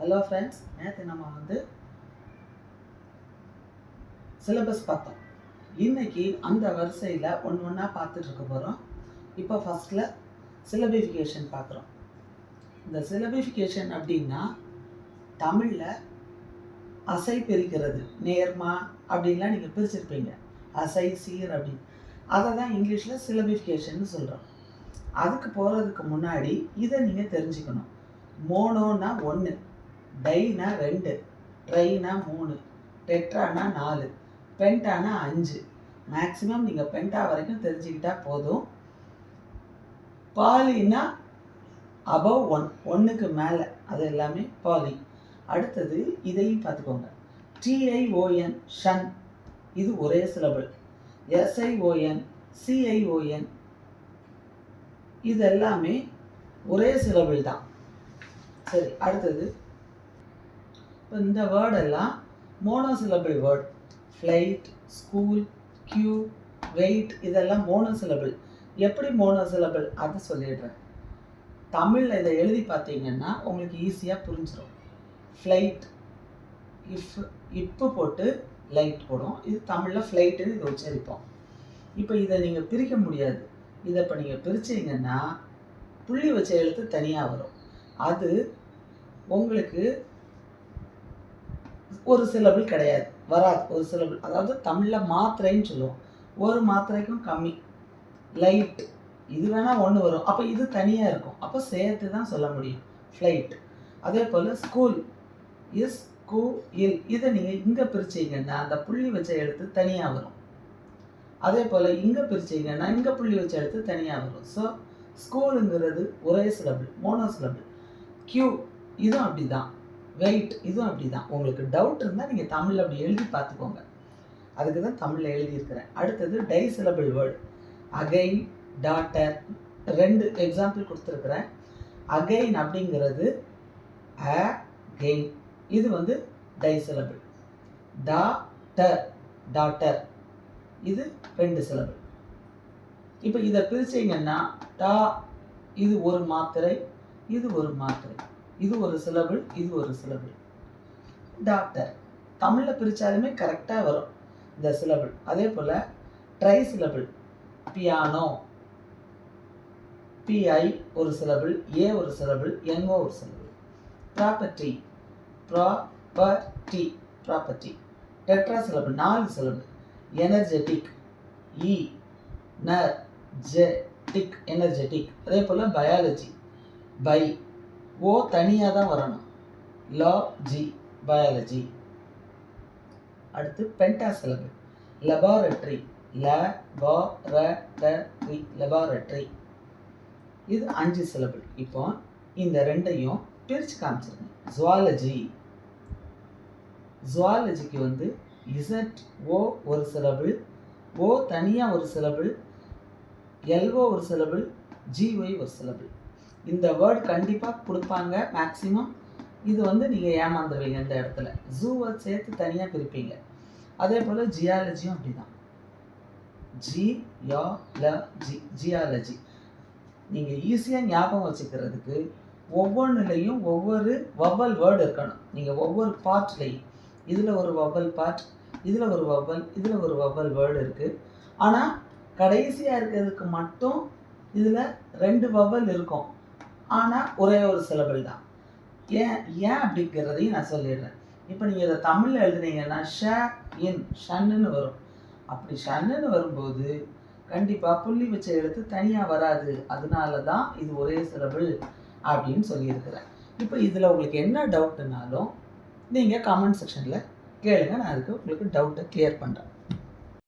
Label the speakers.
Speaker 1: Hello friends, நேற்று நம்ம syllabus பார்த்தோம். இன்னைக்கு அந்த வரிசையில் ஒன்று ஒன்றா பார்த்துட்டு இருக்க போகிறோம். இப்போ ஃபஸ்ட்டில் சிலபிஃபிகேஷன் பார்க்குறோம். இந்த சிலபிஃபிகேஷன் அப்படின்னா தமிழில் அசை பிரிக்கிறது, நேர்மா அப்படின்லாம் நீங்கள் பிரிச்சிருப்பீங்க. அசை, சீர் அப்படின்னு. அதை தான் இங்கிலீஷில் சிலபிஃபிகேஷன் சொல்கிறோம். அதுக்கு போகிறதுக்கு முன்னாடி இதை நீங்கள் தெரிஞ்சுக்கணும். மோனோன்னா 1, டைனா 2, ட்ரைனா 3, டெட்ரானா 4, பென்டானா 5. மேக்ஸிமம் நீங்கள் பென்டா வரைக்கும் தெரிஞ்சுக்கிட்டா போதும். பாலினா அபவ் 1, 1க்கு மேலே, அது எல்லாமே பாலி. அடுத்தது இதையும் பார்த்துக்கோங்க. TION ஷன், இது ஒரே சிலபிள். SION, CION, இது எல்லாமே ஒரே சிலபிள் தான். சரி, அடுத்தது இப்போ இந்த வேர்டெல்லாம் monosyllable word. Flight, school, queue, wait, இதெல்லாம் மோனோசிலபிள். எப்படி மோனோசிலபிள் அதை சொல்லிடுறேன். தமிழில் இதை எழுதி பார்த்தீங்கன்னா உங்களுக்கு ஈஸியாக புரிஞ்சிடும். ஃப்ளைட், இப்பு போட்டு லைட் போடும். இது தமிழில் ஃப்ளைட்டுன்னு இதை உச்சரிப்போம். இப்போ இதை நீங்கள் பிரிக்க முடியாது. இதை இப்போ நீங்கள் பிரிச்சிங்கன்னா புள்ளி வச்ச எழுத்து தனியாக வரும். அது உங்களுக்கு ஒரு சிலபிள் கிடையாது, வராது. ஒரு சிலபிள், அதாவது தமிழில் மாத்திரைன்னு சொல்லுவோம். ஒரு மாத்திரைக்கும் கம்மி. லைட், இது வேணால் ஒன்று வரும். அப்போ இது தனியாக இருக்கும். அப்போ சேர்த்து தான் சொல்ல முடியும் ஃப்ளைட். அதே போல் ஸ்கூல், இதை நீங்கள் இங்கே பிரிச்சிங்கன்னா அந்த புள்ளி வச்ச எழுத்து தனியாக வரும். அதே போல் இங்கே பிரிச்சிங்கன்னா இங்கே புள்ளி வச்ச எழுத்து தனியாக வரும். ஸோ ஸ்கூலுங்கிறது ஒரே சிலபிள், மோனோசிலபிள். கியூ, இதுவும் அப்படி தான். வெயிட், இதுவும் அப்படி தான். உங்களுக்கு டவுட் இருந்தால் நீங்கள் தமிழில் அப்படி எழுதி பார்த்துக்கோங்க. அதுக்கு தான் தமிழில் எழுதியிருக்கிறேன். அடுத்தது disyllable word. Again, daughter, 2 example கொடுத்துருக்குறேன். அகைன் அப்படிங்கிறது கெயின், இது டை சிலபிள். டாட்டர், இது 2 சிலபிள். இப்போ இதை பிரிச்சிங்கன்னா இது ஒரு மாத்திரை, இது ஒரு மாத்திரை, இது ஒரு சிலபிள், இது ஒரு சிலபிள். டாக்டர் தமிழில் பிரித்தாலுமே கரெக்டாக வரும் இந்த சிலபிள். அதே போல் ட்ரை சிலபிள். பியானோ, PI ஒரு சிலபிள், A ஒரு சிலபிள், NO ஒரு syllable. Property, property. Tetra syllable, 4 syllable. Energetic, energetic. அதே போல் பயாலஜி, பை, ஓ தனியாக தான் வரணும். பயாலஜி. அடுத்து பென்டா சிலபிள். லெபார்டரி, லெபார்டரி, இது 5 சிலபிள். இப்போ இந்த 2ஐயும் பிரித்து காமிச்சிருங்க. ஜுவாலஜிக்கு ZO ஒரு சிலபிள், ஓ தனியாக ஒரு சிலபிள், LO ஒரு சிலபிள், GY ஒரு சிலபிள். இந்த வேர்டு கண்டிப்பாக கொடுப்பாங்க மேக்ஸிமம். இது நீங்கள் ஏமாந்துருவீங்க இந்த இடத்துல. ஜூவை சேர்த்து தனியாக பிரிப்பீங்க. அதே போல் ஜியாலஜியும் அப்படி தான். ஜியாலஜி நீங்கள் ஈஸியாக ஞாபகம் வச்சுக்கிறதுக்கு ஒவ்வொன்றுலேயும் ஒவ்வொரு வவ்வல் வேர்டு இருக்கணும். நீங்கள் ஒவ்வொரு பார்ட்லேயும் இதில் ஒரு வவ்வல் பார்ட், இதில் ஒரு வவ்வல், இதில் ஒரு வவ்வல் வேர்டு இருக்குது. ஆனால் கடைசியாக இருக்கிறதுக்கு மட்டும் இதில் 2 வவ்வல் இருக்கும். ஆனால் ஒரே ஒரு சிலபிள் தான். ஏன் அப்படிங்கிறதையும் நான் சொல்லிடுறேன். இப்போ நீங்கள் இதை தமிழில் எழுதுனீங்கன்னா ஷன்னுன்னு வரும். அப்படி ஷன்னுன்னு வரும்போது கண்டிப்பாக புள்ளி வச்ச எழுத்து தனியாக வராது. அதனால தான் இது ஒரே சிலபிள் அப்படின்னு சொல்லியிருக்கிறேன். இப்போ இதில் உங்களுக்கு என்ன டவுட்டுனாலும் நீங்கள் கமெண்ட் செக்ஷனில் கேளுங்க. நான் அதுக்கு உங்களுக்கு டவுட்டை கிளியர் பண்ணுறேன்.